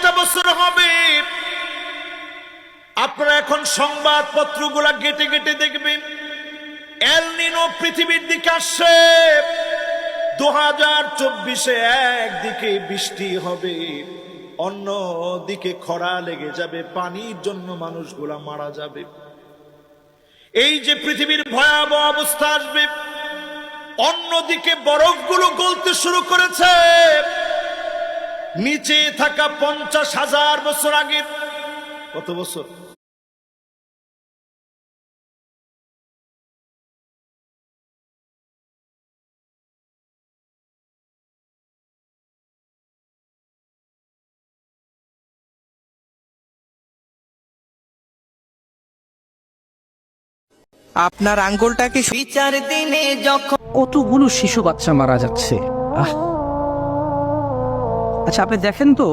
50টা বছর হবে। আপনারা এখন সংবাদপত্রগুলা ঘেটে ঘেটে দেখবেন এল নিনো পৃথিবীর দিকে আসছে। 2024-এ একদিকে বৃষ্টি হবে, অন্য দিকে খরা লেগে যাবে, পানির জন্য মানুষগুলা মারা যাবে। এই যে পৃথিবীর ভয়াবহ অবস্থা আসবে, অন্যদিকে বরফগুলো গলতে শুরু করেছে। নিচে থাকা 50,000 বছর আগে, কত বছর? আপনার আঙ্গুলটাকে বিচার দিনে যখন কতগুলো শিশু বাচ্চা মারা যাচ্ছে। আচ্ছা, আপনি দেখেন তো